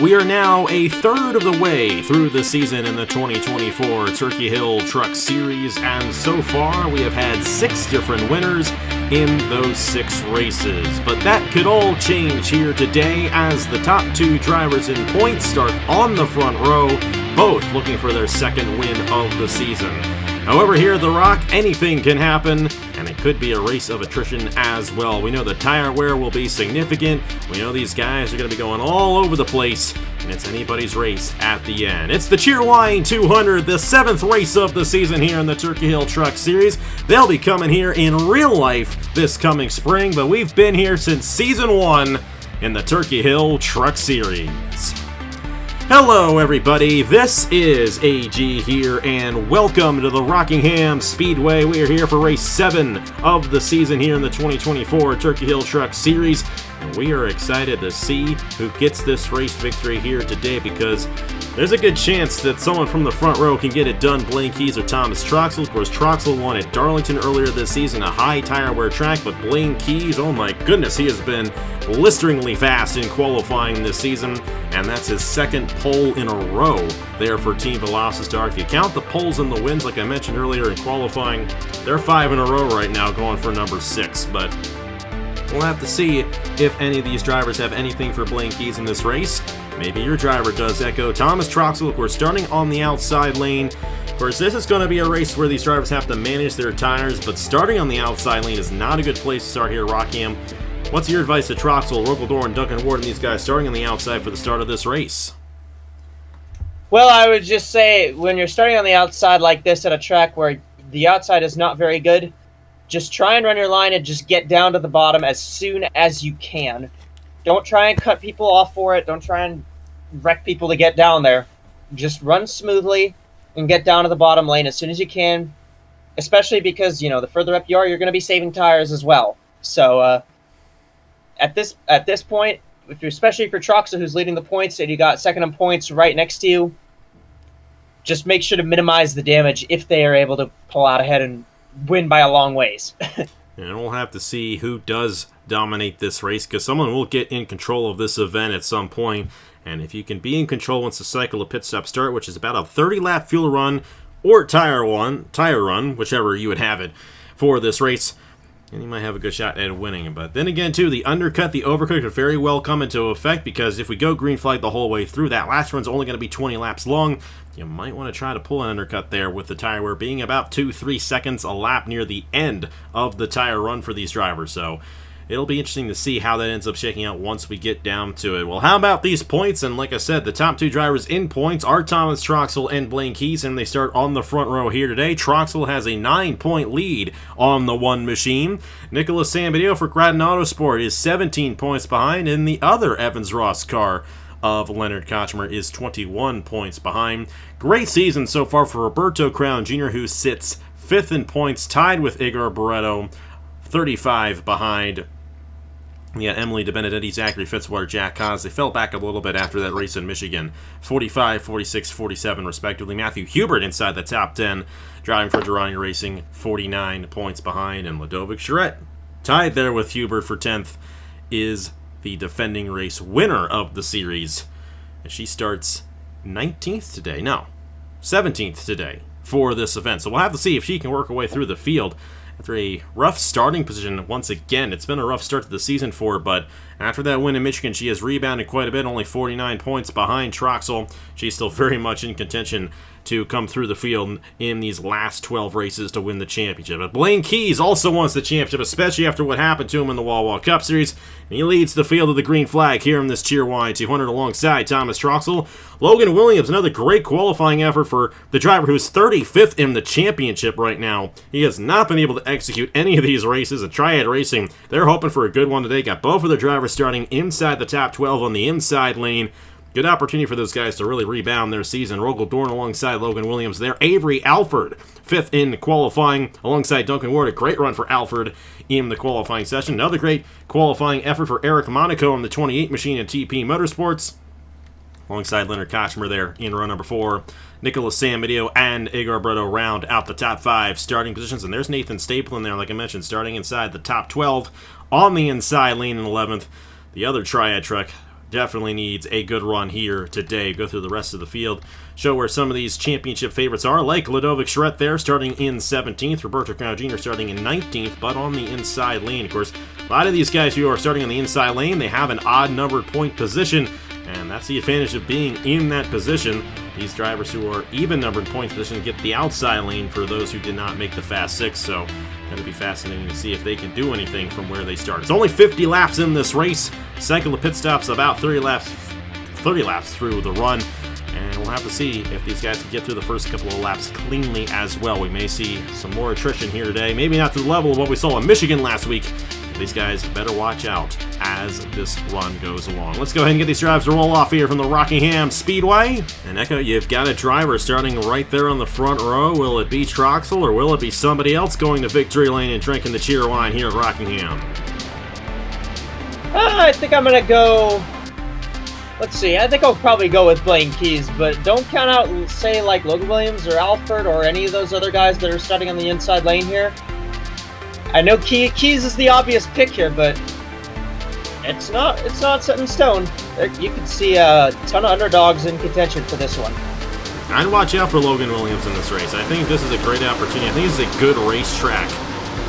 We are now a third of the way through the season in the 2024 Turkey Hill Truck Series, and so far we have had 6 different winners in those 6 races. But that could all change here today as the top 2 drivers in points start on the front row, both looking for their second win of the season. However, here at The Rock, anything can happen, and it could be a race of attrition as well. We know the tire wear will be significant. We know these guys are going to be going all over the place, and it's anybody's race at the end. It's the Cheerwine 200, the 7th race of the season here in the Turkey Hill Truck Series. They'll be coming here in real life this coming spring, but we've been here since Season 1 in the Turkey Hill Truck Series. Hello everybody, this is AG here, and welcome to the Rockingham Speedway. We are here for race 7 of the season here in the 2024 Turkey Hill Truck Series, and we are excited to see who gets this race victory here today, because there's a good chance that someone from the front row can get it done. Blaine Keys or Thomas Troxel. Of course, Troxel won at Darlington earlier this season, a high tire wear track, but Blaine Keys, oh my goodness, he has been blisteringly fast in qualifying this season, and that's his 2nd pole in a row there for Team Velocity. If you count the poles and the wins, like I mentioned earlier in qualifying, they're 5 in a row right now, going for number 6, but we'll have to see if any of these drivers have anything for Blaine Keys in this race. Maybe your driver does. Echo Thomas Troxel, of course, starting on the outside lane. Of course, this is going to be a race where these drivers have to manage their tires, but starting on the outside lane is not a good place to start here at Rockingham. What's your advice to Troxel, Rockeldor, and Duncan Ward and these guys starting on the outside for the start of this race? Well, I would just say when you're starting on the outside like this at a track where the outside is not very good, just try and run your line and just get down to the bottom as soon as you can. Don't try and cut people off for it. Don't try and wreck people to get down there. Just run smoothly and get down to the bottom lane as soon as you can, especially because, you know, the further up you are, you're going to be saving tires as well. So at this point, especially for Troxel, who's leading the points, and you got second in points right next to you, just make sure to minimize the damage if they are able to pull out ahead and win by a long ways. And we'll have to see who does dominate this race, because someone will get in control of this event at some point. And if you can be in control once the cycle of pit stop start, which is about a 30-lap fuel run or tire run, whichever you would have it for this race, and you might have a good shot at winning. But then again, too, the undercut, the overcut could very well come into effect, because if we go green flag the whole way through, that last run's only going to be 20 laps long. You might want to try to pull an undercut there, with the tire wear being about 2-3 seconds a lap near the end of the tire run for these drivers. So it'll be interesting to see how that ends up shaking out once we get down to it. Well, how about these points? And like I said, the top 2 drivers in points are Thomas Troxel and Blaine Keys, and they start on the front row here today. Troxel has a 9-point lead on the one machine. Nicholas Sambadio for Grattan Autosport is 17 points behind, and the other Evans-Ross car of Leonard Kochmer is 21 points behind. Great season so far for Roberto Crown Jr., who sits 5th in points, tied with Igor Barreto, 35 behind. Yeah, Emily DeBenedetti, Zachary Fitzwater, Jack Cos. They fell back a little bit after that race in Michigan. 45, 46, 47, respectively. Matthew Hubert inside the top 10, driving for Durrani Racing, 49 points behind. And Ludovic Charette, tied there with Hubert for 10th, is the defending race winner of the series. And she starts 19th today. No, 17th today for this event. So we'll have to see if she can work her way through the field after a rough starting position once again. It's been a rough start to the season for her, but after that win in Michigan, she has rebounded quite a bit, only 49 points behind Troxel. She's still very much in contention to come through the field in these last 12 races to win the championship. But Blaine Keys also wants the championship, especially after what happened to him in the Wawa Cup Series. And he leads the field of the green flag here in this Cheerwine 200 alongside Thomas Troxel. Logan Williams, another great qualifying effort for the driver who's 35th in the championship right now. He has not been able to execute any of these races. At Triad Racing, they're hoping for a good one today. Got both of their drivers starting inside the top 12 on the inside lane. Good opportunity for those guys to really rebound their season. Rogel Dorn alongside Logan Williams there. Avery Alford, 5th in qualifying alongside Duncan Ward. A great run for Alford in the qualifying session. Another great qualifying effort for Eric Monaco on the 28 machine at TP Motorsports. Alongside Leonard Kochmer there in row number 4. Nicholas Sambadio and Igor Barreto round out the top 5 starting positions. And there's Nathan Staple in there, like I mentioned, starting inside the top 12 on the inside lane in 11th. The other Triad truck definitely needs a good run here today. Go through the rest of the field, show where some of these championship favorites are, like Ludovic Charette there, starting in 17th, Roberto Crown Jr. starting in 19th, but on the inside lane. Of course, a lot of these guys who are starting on the inside lane, they have an odd-numbered point position, and that's the advantage of being in that position. These drivers who are even-numbered point position get the outside lane for those who did not make the Fast Six, so going to be fascinating to see if they can do anything from where they start. It's only 50 laps in this race. Cycle of pit stops about 30 laps through the run, and we'll have to see if these guys can get through the first couple of laps cleanly as well. We may see some more attrition here today, maybe not to the level of what we saw in Michigan last week. These guys better watch out as this run goes along. Let's go ahead and get these drives to roll off here from the Rockingham Speedway. And Echo, you've got a driver starting right there on the front row. Will it be Troxel or will it be somebody else going to victory lane and drinking the Cheerwine here at Rockingham? I think I'm going to go... Let's see, I think I'll probably go with Blaine Keys, but don't count out, say, like Logan Williams or Alfred or any of those other guys that are starting on the inside lane here. I know Keys is the obvious pick here, but it's not set in stone. You can see a ton of underdogs in contention for this one. I'd watch out for Logan Williams in this race. I think this is a great opportunity. I think this is a good racetrack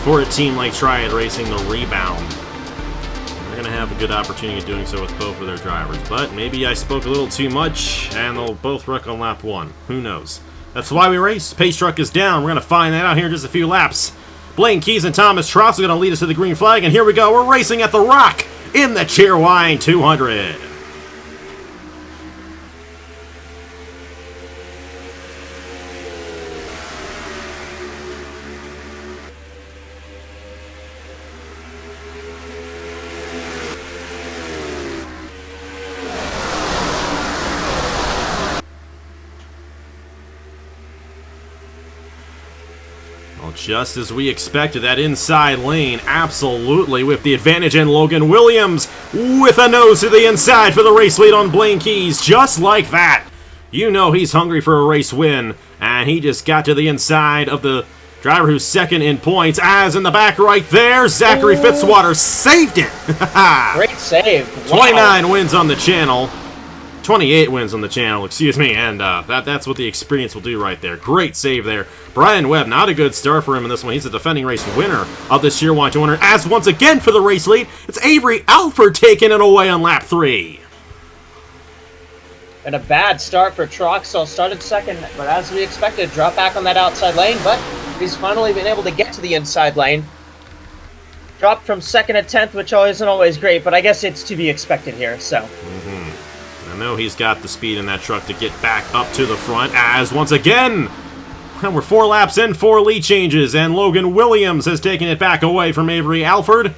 for a team like Triad Racing, the Rebound. They're going to have a good opportunity of doing so with both of their drivers. But maybe I spoke a little too much, and they'll both wreck on lap 1. Who knows? That's why we race. Pace truck is down. We're going to find that out here in just a few laps. Blaine Keys and Thomas Troxel are going to lead us to the green flag, and here we go. We're racing at the Rock in the Cheerwine 200. Just as we expected, that inside lane, absolutely with the advantage, and Logan Williams with a nose to the inside for the race lead on Blaine Keys, just like that. You know he's hungry for a race win, and he just got to the inside of the driver who's second in points, as in the back right there, Zachary Fitzwater saved it. Great save. Wow. 29 wins on the channel. 28 wins on the channel, excuse me, and that's what the experience will do right there. Great save there. Brian Webb, not a good start for him in this one. He's the defending race winner of this Cheerwine 200, as once again for the race lead, it's Avery Alford taking it away on lap 3. And a bad start for Troxel. Started second, but as we expected, dropped back on that outside lane, but he's finally been able to get to the inside lane. Dropped from second to 10th, which isn't always great, but I guess it's to be expected here, so... I know he's got the speed in that truck to get back up to the front, as once again, we're 4 laps in, 4 lead changes, and Logan Williams has taken it back away from Avery Alford.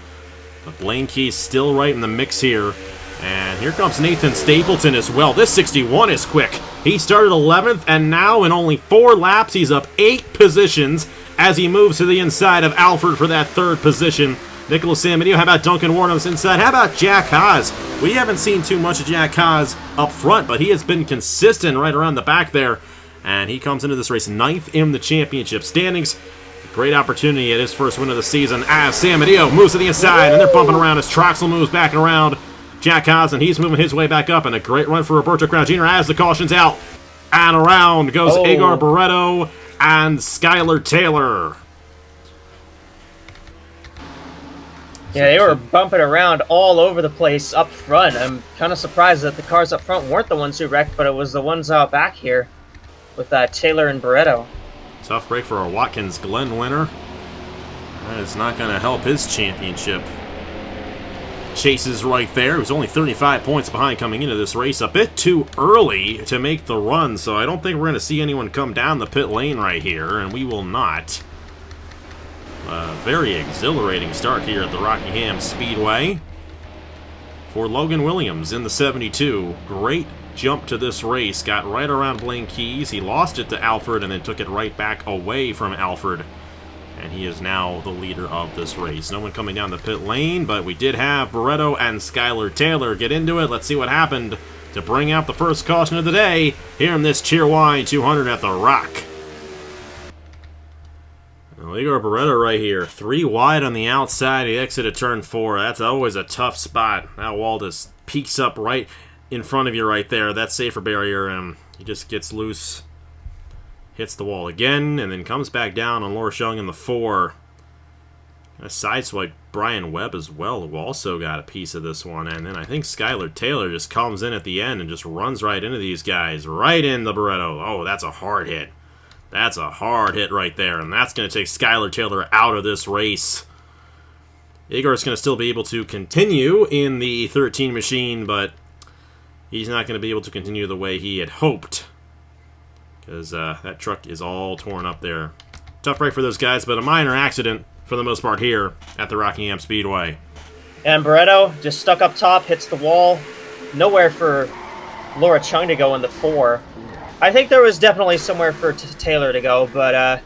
But Blaine Keys still right in the mix here. And here comes Nathan Stapleton as well. This 61 is quick. He started 11th, and now in only 4 laps, he's up 8 positions as he moves to the inside of Alford for that 3rd position. Nicholas Samadeo, how about Duncan Warren on this inside? How about Jack Haas? We haven't seen too much of Jack Haas up front, but he has been consistent right around the back there. And he comes into this race 9th in the championship standings. Great opportunity at his first win of the season as Samadeo moves to the inside, and they're bumping around as Troxel moves back and around Jack Haas, and he's moving his way back up. And a great run for Roberto Crown Jr. as the caution's out. And around goes Agar Barreto and Skylar Taylor. Yeah, they were bumping around all over the place up front. I'm kind of surprised that the cars up front weren't the ones who wrecked, but it was the ones out back here with Taylor and Barreto. Tough break for our Watkins Glen winner. That is not going to help his championship chases right there. He was only 35 points behind coming into this race. A bit too early to make the run, so I don't think we're going to see anyone come down the pit lane right here, and we will not. Very exhilarating start here at the Rockingham Speedway for Logan Williams in the 72. Great jump to this race. Got right around Blaine Keys. He lost it to Alford and then took it right back away from Alford. And he is now the leader of this race. No one coming down the pit lane, but we did have Barreto and Skylar Taylor get into it. Let's see what happened to bring out the first caution of the day here in this Cheerwine 200 at the Rock. Well, Igor Barreto right here. 3 wide on the outside. He exited turn 4. That's always a tough spot. That wall just peaks up right in front of you right there. That safer barrier, and he just gets loose. Hits the wall again, and then comes back down on Loris Young in the 4. A sideswipe Brian Webb as well, who also got a piece of this one. And then I think Skylar Taylor just comes in at the end and just runs right into these guys. Right in the Barreto. Oh, that's a hard hit. That's a hard hit right there, and that's going to take Skylar Taylor out of this race. Igor's going to still be able to continue in the 13 machine, but he's not going to be able to continue the way he had hoped, because that truck is all torn up there. Tough break for those guys, but a minor accident for the most part here at the Rockingham Speedway. And Barreto just stuck up top, hits the wall. Nowhere for Laura Chung to go in the 4. I think there was definitely somewhere for Taylor to go, but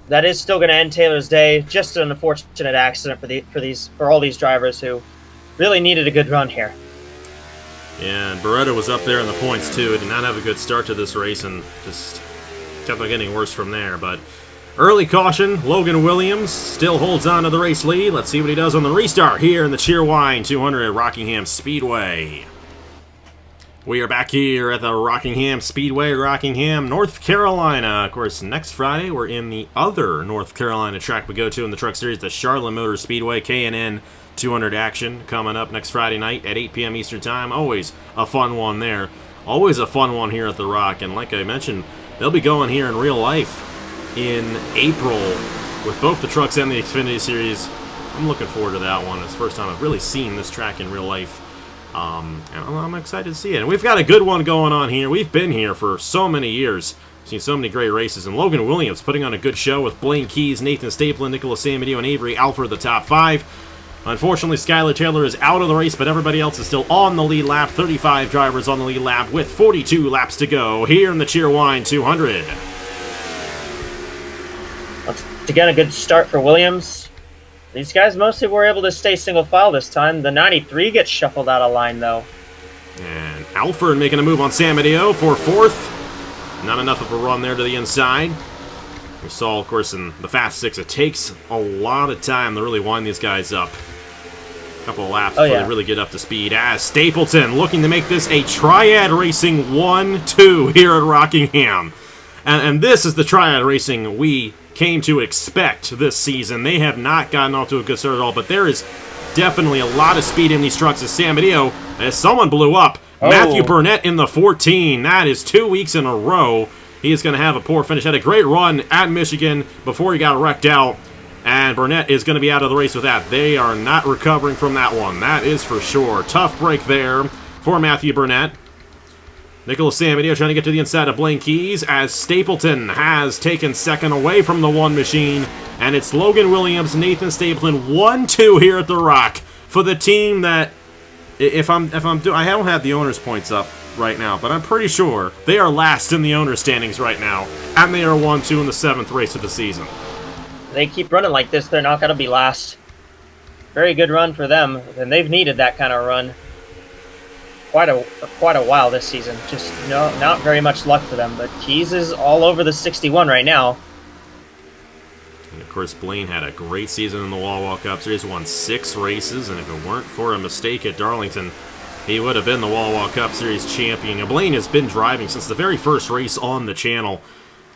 that is still going to end Taylor's day. Just an unfortunate accident for all these drivers who really needed a good run here. Yeah, and Barreto was up there in the points too. He did not have a good start to this race and just kept on getting worse from there. But early caution, Logan Williams still holds on to the race lead. Let's see what he does on the restart here in the Cheerwine 200 at Rockingham Speedway. We are back here at the Rockingham Speedway, Rockingham, North Carolina. Of course, next Friday, we're in the other North Carolina track we go to in the Truck Series, the Charlotte Motor Speedway, K&N 200 action coming up next Friday night at 8 p.m. Eastern Time. Always a fun one there. Always a fun one here at the Rock. And like I mentioned, they'll be going here in real life in April with both the trucks and the Xfinity Series. I'm looking forward to that one. It's the first time I've really seen this track in real life. And I'm excited to see it. And we've got a good one going on here. We've been here for so many years. Seen so many great races. And Logan Williams putting on a good show with Blaine Keys, Nathan Stapleton, Nicholas Samudio, and Avery Alford the top 5. Unfortunately, Skylar Taylor is out of the race, but everybody else is still on the lead lap. 35 drivers on the lead lap with 42 laps to go here in the Cheerwine 200. Once again, a good start for Williams. These guys mostly were able to stay single file this time. The 93 gets shuffled out of line, though. And Alford making a move on Samudio for 4th. Not enough of a run there to the inside. We saw, of course, in the Fast 6, it takes a lot of time to really wind these guys up. A couple of laps before they really get up to speed. As Stapleton looking to make this a Triad Racing 1-2 here at Rockingham. And this is the Triad Racing we came to expect this season. They have not gotten off to a good start at all, but there is definitely a lot of speed in these trucks. As Samudio, as someone blew up, Matthew Burnett in the 14. That is 2 weeks in a row. He is going to have a poor finish. Had a great run at Michigan before he got wrecked out, and Burnett is going to be out of the race with that. They are not recovering from that one. That is for sure. Tough break there for Matthew Burnett. Nicholas Samudio trying to get to the inside of Blaine Keys as Stapleton has taken second away from the one machine. And it's Logan Williams, Nathan Stapleton, 1-2 here at the Rock for the team that, I don't have the owners' points up right now, but I'm pretty sure they are last in the owners' standings right now. And they are 1-2 in the 7th race of the season. They keep running like this, they're not going to be last. Very good run for them, and they've needed that kind of run quite a while this season. Just not very much luck for them, but Keys is all over the 61 right now. And of course, Blaine had a great season in the Wawa Cup Series, won 6 races, and if it weren't for a mistake at Darlington, he would have been the Wawa Cup Series champion. Now, Blaine has been driving since the very first race on the channel,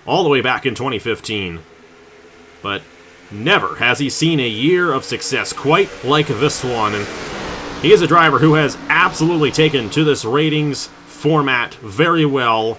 all the way back in 2015. But never has he seen a year of success quite like this one. And he is a driver who has absolutely taken to this ratings format very well.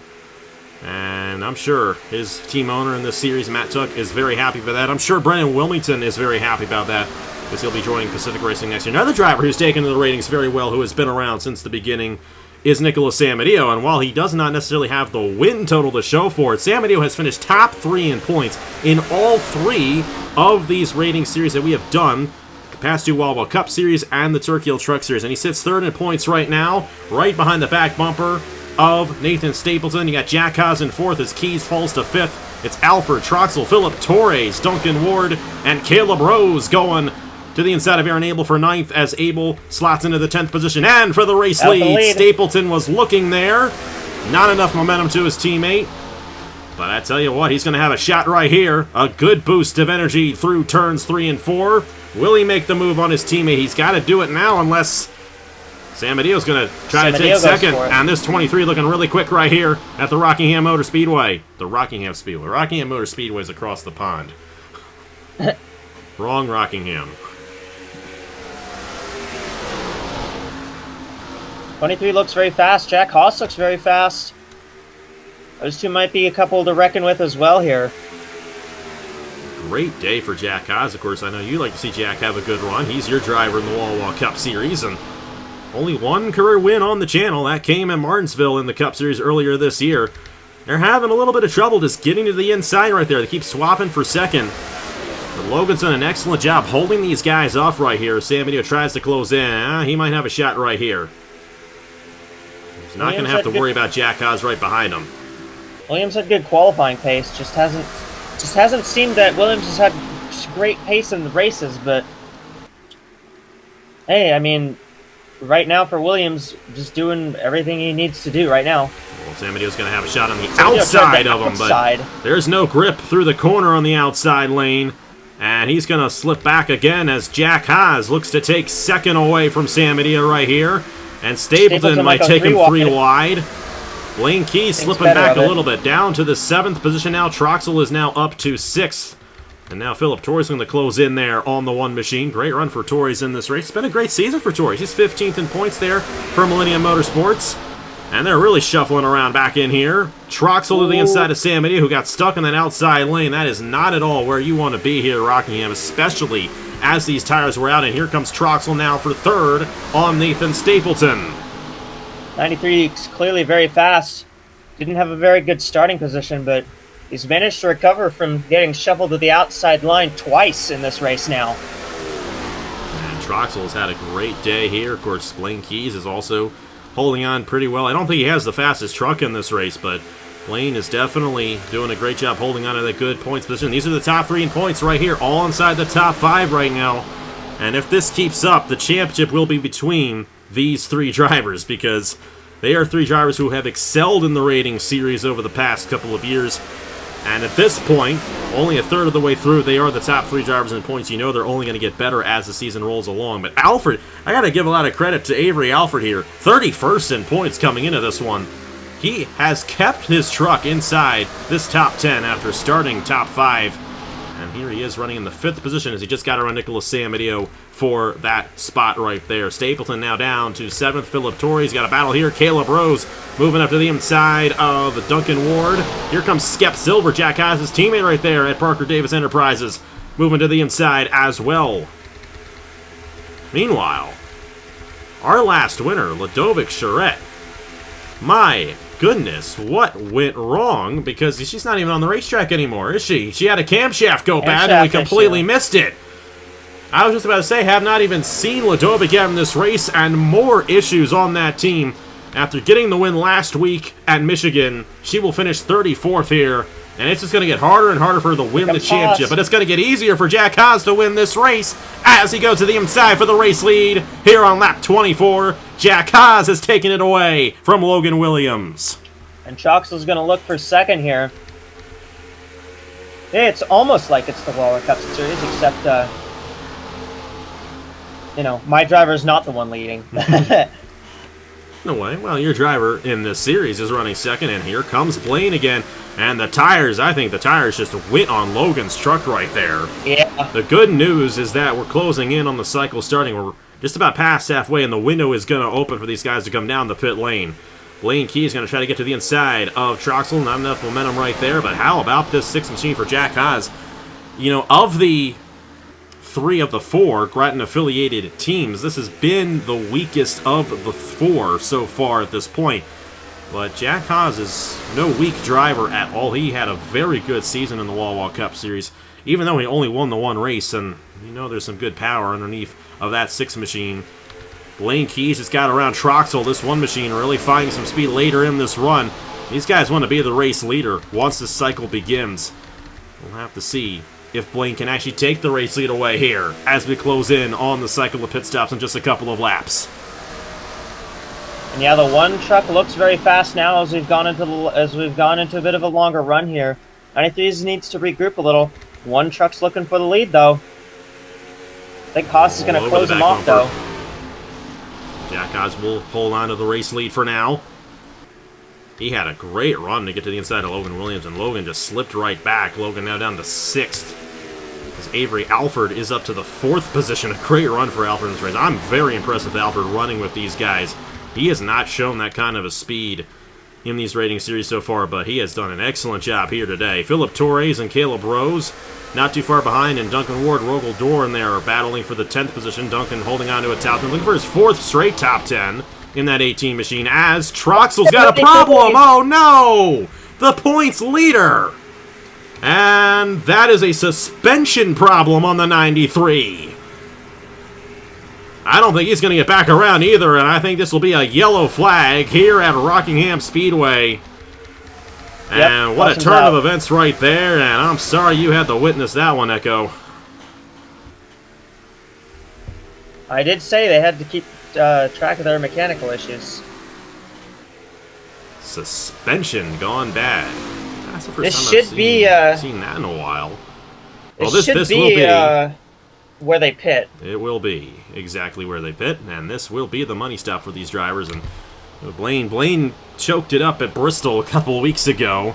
And I'm sure his team owner in this series, Matt Tuck, is very happy about that. I'm sure Brennan Wilmington is very happy about that, because he'll be joining Pacific Racing next year. Another driver who's taken to the ratings very well, who has been around since the beginning, is Nicholas Samudio. And while he does not necessarily have the win total to show for it, Samudio has finished top 3 in points in all 3 of these rating series that we have done. The past 2 Wawa Cup Series and the Turkey Hill Truck Series. And he sits 3rd in points right now, right behind the back bumper of Nathan Stapleton. You got Jack Haas in 4th as Keys falls to 5th. It's Alfred Troxel, Philip Torres, Duncan Ward, and Caleb Rose going to the inside of Aaron Abel for 9th as Abel slots into the 10th position. And for the race lead, Stapleton was looking there. Not enough momentum to his teammate. But I tell you what, he's going to have a shot right here. A good boost of energy through turns 3 and 4. Will he make the move on his teammate? He's got to do it now unless San Mateo's going to try to take second. And this 23 looking really quick right here at the Rockingham Motor Speedway. The Rockingham Speedway. Rockingham Motor Speedway is across the pond. Wrong Rockingham. 23 looks very fast. Jack Haas looks very fast. Those two might be a couple to reckon with as well here. Great day for Jack Haas. Of course, I know you like to see Jack have a good run. He's your driver in the Wall Cup Series, and only one career win on the channel. That came in Martinsville in the Cup Series earlier this year. They're having a little bit of trouble just getting to the inside right there. They keep swapping for second. But Logan's done an excellent job holding these guys off right here. San Mateo tries to close in. He might have a shot right here. He's not going to have to worry about Jack Haas right behind him. Williams had good qualifying pace. Just hasn't seemed that Williams has had great pace in the races. But hey, I mean, right now for Williams, just doing everything he needs to do right now. Well, San Mateo's going to have a shot on the outside of him, but there's no grip through the corner on the outside lane. And he's going to slip back again as Jack Haas looks to take second away from San Mateo right here. And Stapleton might take him 3 wide. Blaine Keys slipping back a little bit. Down to the 7th position now. Troxel is now up to 6th. And now Philip Torres going to close in there on the one machine. Great run for Torres in this race. It's been a great season for Torres. He's 15th in points there for Millennium Motorsports. And they're really shuffling around back in here. Troxel to the inside of San Mateo, who got stuck in that outside lane. That is not at all where you want to be here at Rockingham, especially as these tires were out. And here comes Troxel now for 3rd on Nathan Stapleton. 93 is clearly very fast. Didn't have a very good starting position, but he's managed to recover from getting shuffled to the outside line twice in this race now. And Troxel has had a great day here. Of course, Blaine Keys is also holding on pretty well. I don't think he has the fastest truck in this race, but Blaine is definitely doing a great job holding on to that good points position. These are the top 3 in points right here, all inside the top 5 right now. And if this keeps up, the championship will be between these 3 drivers, because they are 3 drivers who have excelled in the rating series over the past couple of years. And at this point, only a third of the way through, they are the top 3 drivers in points. You know they're only going to get better as the season rolls along. But Alfred, I got to give a lot of credit to Avery Alfred here. 31st in points coming into this one. He has kept his truck inside this top 10 after starting top 5. And here he is running in the 5th position as he just got around Nicholas San Mateo for that spot right there. Stapleton now down to 7th. Philip Torres got a battle here. Caleb Rose moving up to the inside of Duncan Ward. Here comes Skep Silver, Jack Haas' teammate right there at Parker Davis Enterprises, moving to the inside as well. Meanwhile, our last winner, Ludovic Charette. My goodness, what went wrong? Because she's not even on the racetrack anymore, is she? She had a camshaft go bad and we completely missed it. I was just about to say, have not even seen Ludovic yet in this race, and more issues on that team. After getting the win last week at Michigan, she will finish 34th here, and it's just going to get harder and harder for her to win the championship. But it's going to get easier for Jack Haas to win this race as he goes to the inside for the race lead here on lap 24. Jack Haas has taken it away from Logan Williams. And Troxel's going to look for second here. It's almost like it's the Waller Cup Series, except, you know, my driver is not the one leading. No way. Well, your driver in this series is running second, and here comes Blaine again. And the tires, I think the tires just went on Logan's truck right there. Yeah. The good news is that we're closing in on the cycle starting. We're just about past halfway, and the window is going to open for these guys to come down the pit lane. Blaine Key is going to try to get to the inside of Troxel. Not enough momentum right there, but how about this 6th machine for Jack Haas? You know, of the 3 of the 4 Grattan-affiliated teams, this has been the weakest of the 4 so far at this point. But Jack Haas is no weak driver at all. He had a very good season in the Wall Cup Series, even though he only won the 1 race, and you know there's some good power underneath of that 6 machine. Blaine Keys has got around Troxel. This 1 machine really finding some speed later in this run. These guys want to be the race leader once this cycle begins. We'll have to see if Blaine can actually take the race lead away here as we close in on the cycle of pit stops in just a couple of laps. And yeah, the one truck looks very fast now as we've gone into a bit of a longer run here. 93s needs to regroup a little. One truck's looking for the lead though. I think Haas is going to close him off though. Jack Haas will hold on to the race lead for now. He had a great run to get to the inside of Logan Williams, and Logan just slipped right back. Logan now down to 6th. As Avery Alford is up to the 4th position. A great run for Alford in this race. I'm very impressed with Alford running with these guys. He has not shown that kind of a speed in these rating series so far, but he has done an excellent job here today. Philip Torres and Caleb Rose not too far behind, and Duncan Ward, Rogel Doran there are battling for the 10th position. Duncan holding on to a top 10, looking for his 4th straight top 10 in that 18 machine, as Troxel's got a problem! Oh no! The points leader! And that is a suspension problem on the 93. I don't think he's going to get back around either, and I think this will be a yellow flag here at Rockingham Speedway. And what a turn of events right there, and I'm sorry you had to witness that one, Echo. I did say they had to keep track of their mechanical issues. Suspension gone bad. That's the first this time I've seen that in a while. Well, this will be where they pit. It will be exactly where they pit, and this will be the money stop for these drivers. And Blaine choked it up at Bristol a couple weeks ago,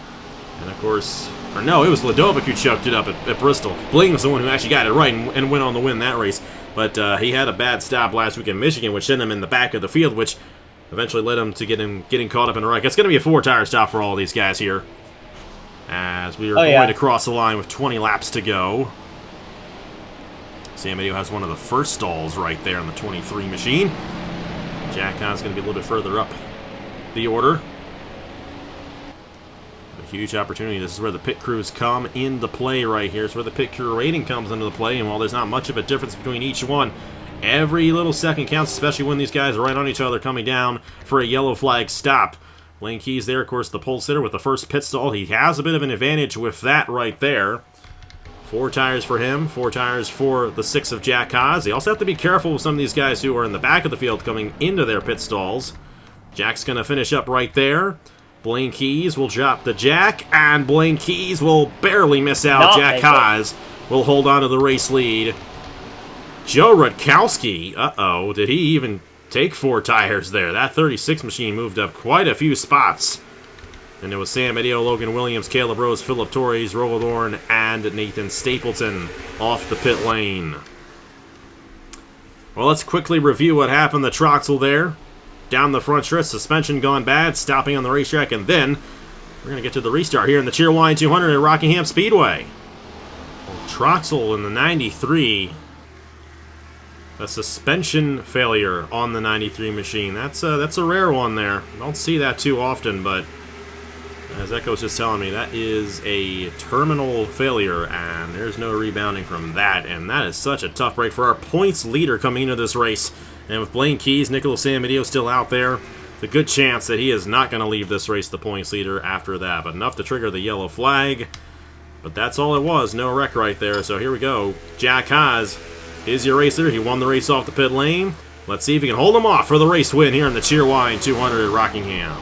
and of course, or no, it was Ladovic who choked it up at Bristol. Blaine was the one who actually got it right and went on to win that race. But he had a bad stop last week in Michigan, which sent him in the back of the field, which eventually led him to getting caught up in a wreck. It's going to be a 4-tire stop for all of these guys here, as we are going to cross the line with 20 laps to go. Sam Adio has one of the first stalls right there on the 23 machine. Jack Haas going to be a little bit further up the order. A huge opportunity. This is where the pit crews come into play right here. It's where the pit crew rating comes into the play, and while there's not much of a difference between each one, every little second counts, especially when these guys are right on each other coming down for a yellow flag stop. Blaine Keys there, of course, the pole sitter with the first pit stall. He has a bit of an advantage with that right there. 4 tires for him, 4 tires for the 6 of Jack Haas. They also have to be careful with some of these guys who are in the back of the field coming into their pit stalls. Jack's going to finish up right there. Blaine Keys will drop the Jack, and Blaine Keys will barely miss out. Jack Haas will hold on to the race lead. Joe Rutkowski, uh-oh, did he even take 4 tires there? That 36 machine moved up quite a few spots. And it was Sam Adio, Logan Williams, Caleb Rose, Philip Torres, Rogel Doran, and Nathan Stapleton off the pit lane. Well, let's quickly review what happened to Troxel there. Down the front stretch, suspension gone bad, stopping on the racetrack, and then we're going to get to the restart here in the Cheerwine 200 at Rockingham Speedway. Well, Troxel in the 93, a suspension failure on the 93 machine. That's a rare one there. Don't see that too often, but as Echo's just telling me, that is a terminal failure, and there's no rebounding from that, and that is such a tough break for our points leader coming into this race. And with Blaine Keys, Nicholas Samadio still out there, it's a good chance that he is not going to leave this race the points leader after that, but enough to trigger the yellow flag. But that's all it was, no wreck right there, so here we go. Jack Haas is your racer. He won the race off the pit lane. Let's see if he can hold him off for the race win here in the Cheerwine 200 at Rockingham.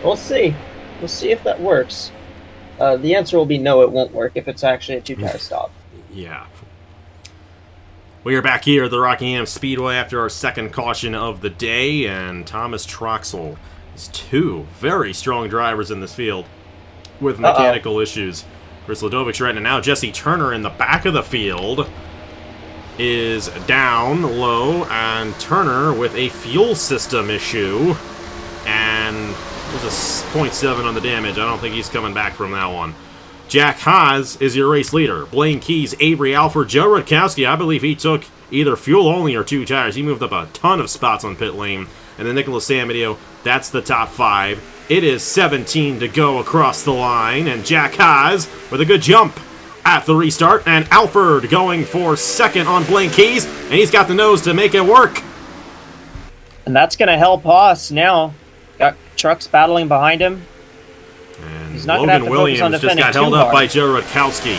We'll see. We'll see if that works. The answer will be no, it won't work if it's actually a 2-tire stop. Yeah. We are back here at the Rockingham Speedway after our second caution of the day, and Thomas Troxel is 2 very strong drivers in this field with mechanical issues. Chris Ladovic's right now. Jesse Turner in the back of the field is down low, and Turner with a fuel system issue, and there's a 0.7 on the damage. I don't think he's coming back from that one. Jack Haas is your race leader. Blaine Keys, Avery Alford, Joe Rutkowski. I believe he took either fuel only or 2 tires. He moved up a ton of spots on pit lane. And then Nicholas Samadio, that's the top 5. It is 17 to go across the line. And Jack Haas with a good jump at the restart. And Alford going for second on Blaine Keys. And he's got the nose to make it work. And that's going to help Haas now. Got trucks battling behind him. And he's not Logan Williams just got held up by Joe Rutkowski.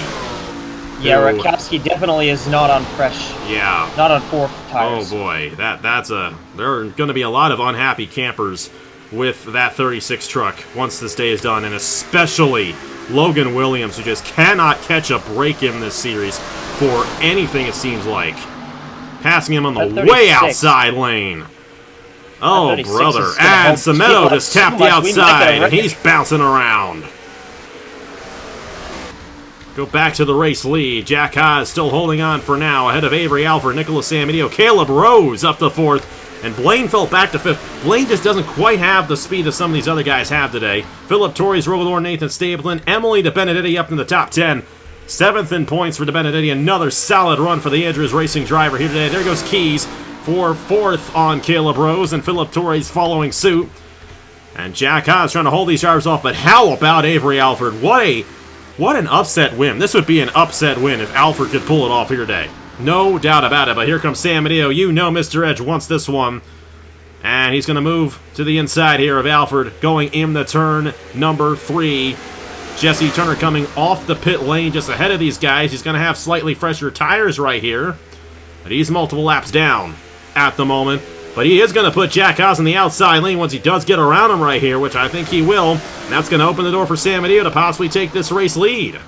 Yeah, Rutkowski Kowalski definitely is not on fresh. Yeah. Not on 4 tires. Oh boy, there are going to be a lot of unhappy campers with that 36 truck once this day is done, and especially Logan Williams, who just cannot catch a break in this series for anything, it seems like. Passing him on the way outside lane. Oh, brother. And Sameto just tapped the outside, and he's bouncing around. Go back to the race lead. Jack Haas still holding on for now, ahead of Avery Alford, Nicholas Samedeo, Caleb Rose up to 4th, and Blaine fell back to 5th. Blaine just doesn't quite have the speed that some of these other guys have today. Philip Torres, Rogador, Nathan Stapleton, Emily DeBenedetti up in the top 10. 7th in points for DeBenedetti. Another solid run for the Andrews Racing driver here today. There goes Keys for 4th on Caleb Rose, and Philip Torres following suit. And Jack Haas trying to hold these drivers off, but how about Avery Alford? What an upset win. This would be an upset win if Alford could pull it off here today. No doubt about it, but here comes Sam Medeo. You know Mr. Edge wants this one. And he's going to move to the inside here of Alford, going in the turn number 3. Jesse Turner coming off the pit lane just ahead of these guys. He's going to have slightly fresher tires right here. But he's multiple laps down at the moment. But he is going to put Jack Haas in the outside lane once he does get around him right here, which I think he will. And that's going to open the door for Sam Medeo to possibly take this race lead. I'm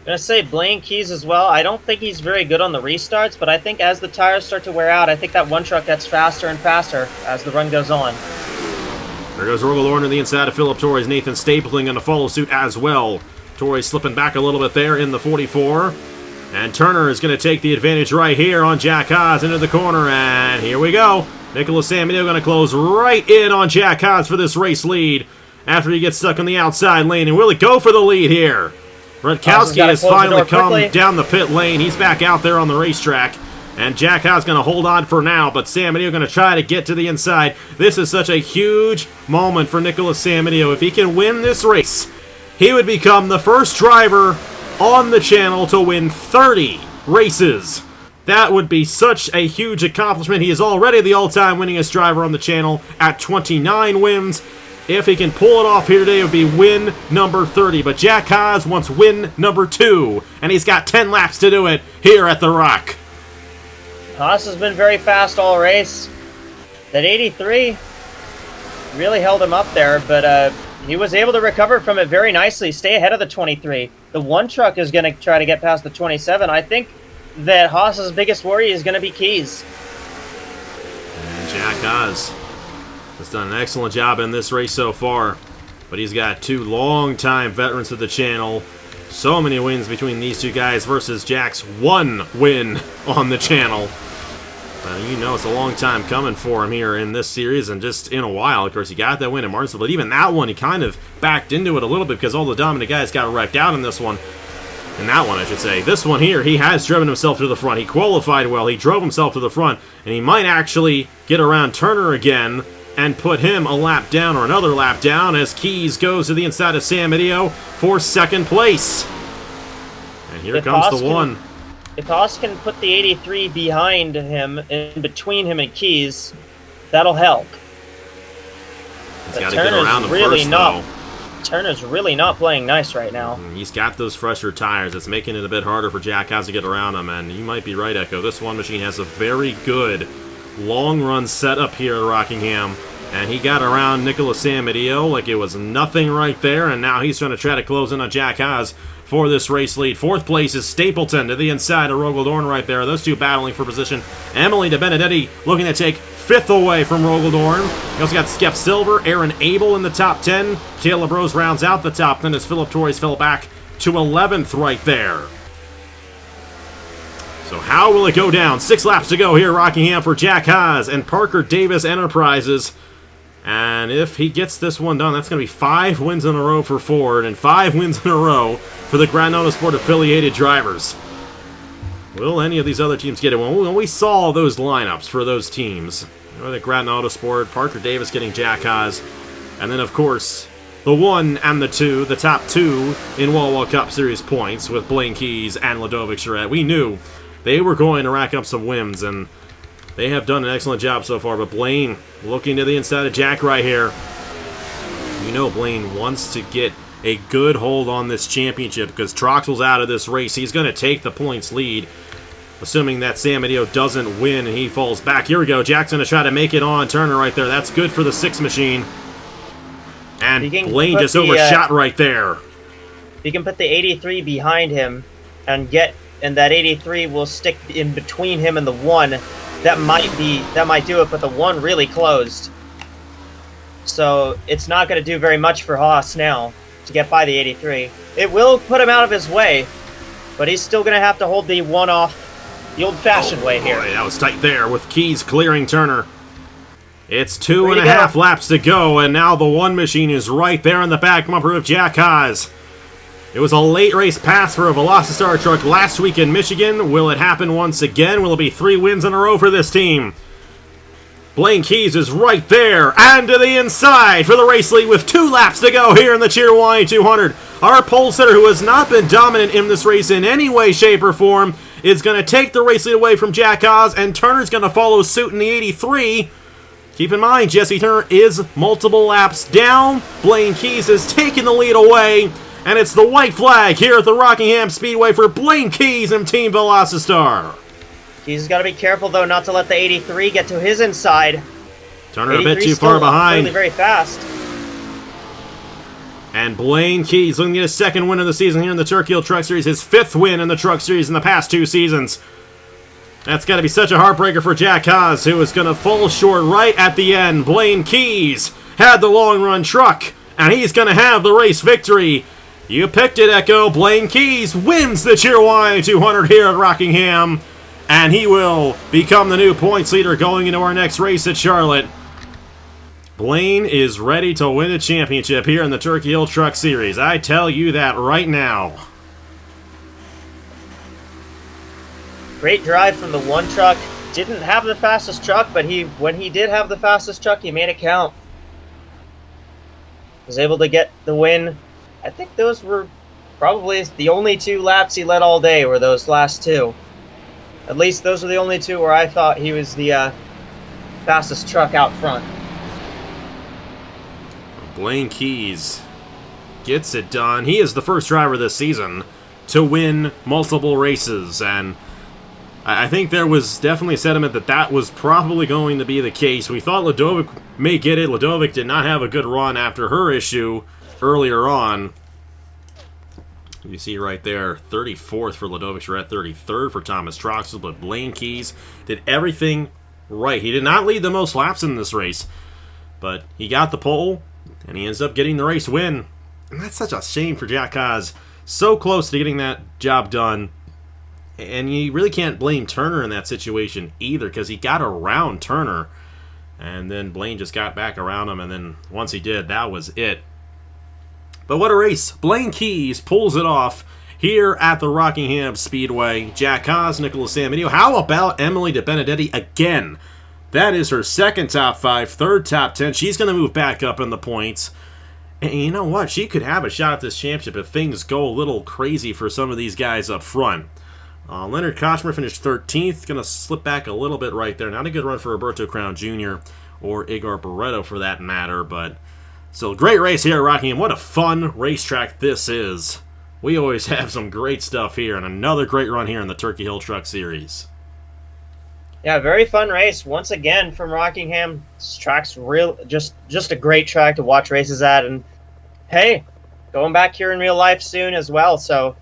going to say Blaine Keys as well. I don't think he's very good on the restarts, but I think as the tires start to wear out, I think that one truck gets faster and faster as the run goes on. There goes Rogalorn to the inside of Philip Torres. Nathan Stapleton going to follow suit as well. Torres slipping back a little bit there in the 44. And Turner is going to take the advantage right here on Jack Haas into the corner. And here we go. Nicholas Samedeo going to close right in on Jack Haas for this race lead after he gets stuck on the outside lane. And will he go for the lead here? Rutkowski has finally come down the pit lane. He's back out there on the racetrack. And Jack Haas going to hold on for now, but Samedeo going to try to get to the inside. This is such a huge moment for Nicholas Samedeo. If he can win this race, he would become the first driver on the channel to win 30 races. That would be such a huge accomplishment. He is already the all-time winningest driver on the channel at 29 wins. If he can pull it off here today, it would be win number 30. But Jack Haas wants win number 2, and he's got 10 laps to do it here at the Rock. Haas has been very fast all race. That 83 really held him up there, but he was able to recover from it very nicely, stay ahead of the 23. The one truck is going to try to get past the 27. I think that Haas's biggest worry is going to be Keys. And Jack Haas has done an excellent job in this race so far, but he's got 2 long-time veterans of the channel. So many wins between these 2 guys versus Jack's 1 win on the channel. You know it's a long time coming for him here in this series, and just in a while. Of course, he got that win in Martinsville, but even that one, he kind of backed into it a little bit because all the dominant guys got wrecked out in this one. In that one, I should say. This one here, he has driven himself to the front. He qualified well. He drove himself to the front, and he might actually get around Turner again and put him a lap down or another lap down as Keys goes to the inside of Sam Medeo for 2nd place. And here comes the one. If Haas can put the 83 behind him, in between him and Keys, that'll help. He's got to get around him first, though. Turner's really not playing nice right now. He's got those fresher tires. It's making it a bit harder for Jack Haas to get around him, and you might be right, Echo. This one machine has a very good long-run setup here at Rockingham, and he got around Nicholas Samedeo like it was nothing right there, and now he's trying to try to close in on Jack Haas for this race lead. 4th place is Stapleton to the inside of Rogeldorn right there. Those 2 battling for position. Emily DeBenedetti looking to take 5th away from Rogeldorn. You also got Skep Silver, Aaron Abel in the top 10. Caleb Rose rounds out the top 10 as Philip Torres fell back to 11th right there. So how will it go down? 6 laps to go here, Rockingham, for Jack Haas and Parker Davis Enterprises. And if he gets this one done, that's going to be 5 wins in a row for Ford and 5 wins in a row for the Grand Autosport affiliated drivers. Will any of these other teams get it? When we saw those lineups for those teams, the Grand Autosport, Parker Davis getting Jack Haas, and then, of course, the 1 and the 2, the top 2 in Wall Cup Series points with Blaine Keys and Ludovic Charette. We knew they were going to rack up some wins, and they have done an excellent job so far, but Blaine looking to the inside of Jack right here. You know Blaine wants to get a good hold on this championship because Troxel's out of this race. He's going to take the points lead, assuming that San Mateo doesn't win and he falls back. Here we go. Jackson to try to make it on Turner right there. That's good for the 6 machine. And Blaine just overshot right there. You can put the 83 behind him and that 83 will stick in between him and the 1. That might do it, but the 1 really closed. So it's not going to do very much for Haas now to get by the 83. It will put him out of his way, but he's still going to have to hold the 1 off the old-fashioned way here. Boy, that was tight there with Keys clearing Turner. It's 2.5 laps to go, and now the 1 machine is right there in the back bumper of Jack Haas. It was a late race pass for a Velocitar truck last week in Michigan. Will it happen once again? Will it be 3 wins in a row for this team? Blaine Keys is right there, and to the inside for the race lead with 2 laps to go here in the Cheerwine 200. Our pole sitter, who has not been dominant in this race in any way, shape, or form, is going to take the race lead away from Jack Haas, and Turner's going to follow suit in the 83. Keep in mind, Jesse Turner is multiple laps down. Blaine Keys has taken the lead away, and it's the white flag here at the Rockingham Speedway for Blaine Keys and Team Velocitar. Keys has got to be careful, though, not to let the 83 get to his inside. Turner a bit too far behind. Really very fast. And Blaine Keys looking to get his 2nd win of the season here in the Turkey Hill Truck Series, his 5th win in the Truck Series in the past 2 seasons. That's got to be such a heartbreaker for Jack Haas, who is going to fall short right at the end. Blaine Keys had the long run truck, and he's going to have the race victory. You picked it, Echo. Blaine Keys wins the Cheerwine 200 here at Rockingham, and he will become the new points leader going into our next race at Charlotte. Blaine is ready to win a championship here in the Turkey Hill Truck Series. I tell you that right now. Great drive from the 1 truck. Didn't have the fastest truck, but when he did have the fastest truck, he made it count. Was able to get the win. I think those were probably the only 2 laps he led all day, were those last 2. At least those are the only 2 where I thought he was the fastest truck out front. Blaine Keys gets it done. He is the first driver this season to win multiple races, and I think there was definitely a sentiment that was probably going to be the case. We thought Ladovic may get it. Ladovic did not have a good run after her issue earlier on. You see right there, 34th for Ladovic. You're at 33rd for Thomas Troxel, but Blaine Keys did everything right. He did not lead the most laps in this race, but he got the pole, and he ends up getting the race win. And that's such a shame for Jack Haas. So close to getting that job done. And you really can't blame Turner in that situation either, because he got around Turner, and then Blaine just got back around him, and then once he did, that was it. But what a race. Blaine Keys pulls it off here at the Rockingham Speedway. Jack Haas, Nicholas San Mateo. How about Emily De Benedetti again? That is her 2nd top 5, 3rd top 10. She's going to move back up in the points. And you know what? She could have a shot at this championship if things go a little crazy for some of these guys up front. Leonard Kochmer finished 13th. Going to slip back a little bit right there. Not a good run for Roberto Crown Jr. or Igor Barreto for that matter, but still, great race here at Rockingham. What a fun racetrack this is. We always have some great stuff here, and another great run here in the Turkey Hill Truck Series. Yeah, very fun race once again from Rockingham. This track's just a great track to watch races at, and hey, going back here in real life soon as well, so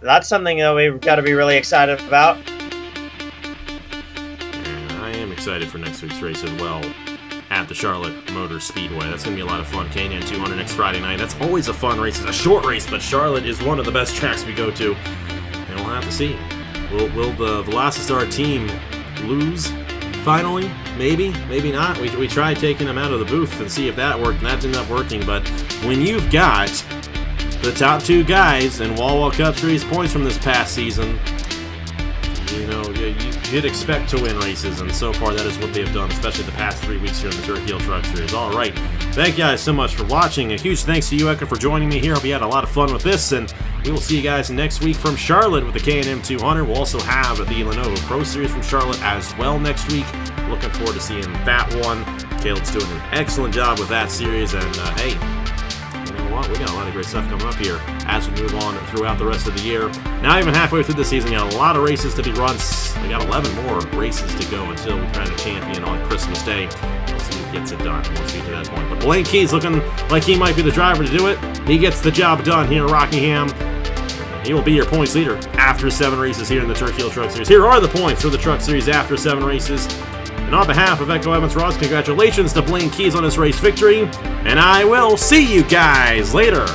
that's something that we've got to be really excited about. And I am excited for next week's race as well at the Charlotte Motor Speedway. That's going to be a lot of fun. K&N 200 next Friday night. That's always a fun race. It's a short race, but Charlotte is one of the best tracks we go to. And we'll have to see. Will the Velocitar team lose finally? Maybe, maybe not. We tried taking them out of the booth and see if that worked, and that didn't end up working. But when you've got the top 2 guys in Wall Cup Series points from this past season, you know, you'd expect to win races, and so far that is what they've done, especially the past 3 weeks here in the Turkey Hill Truck Series. All right, thank you guys so much for watching. A huge thanks to you, Eka, for joining me here. Hope you had a lot of fun with this, and we will see you guys next week from Charlotte with the K&M 200. We'll also have the Lenovo Pro Series from Charlotte as well next week. Looking forward to seeing that one. Caleb's doing an excellent job with that series, and hey, you know what? we got a lot of great stuff coming up here as we move on throughout the rest of the year. Not even halfway through the season, got a lot of races to be run. We got 11 more races to go until we crown a champion on Christmas Day. We'll see who gets it done once we get to that point. But Blaine Key's looking like he might be the driver to do it. He gets the job done here in Rockingham. He will be your points leader after 7 races here in the Turkey Hill Truck Series. Here are the points for the Truck Series after 7 races. And on behalf of Echo Evans Ross, congratulations to Blaine Keys on his race victory. And I will see you guys later.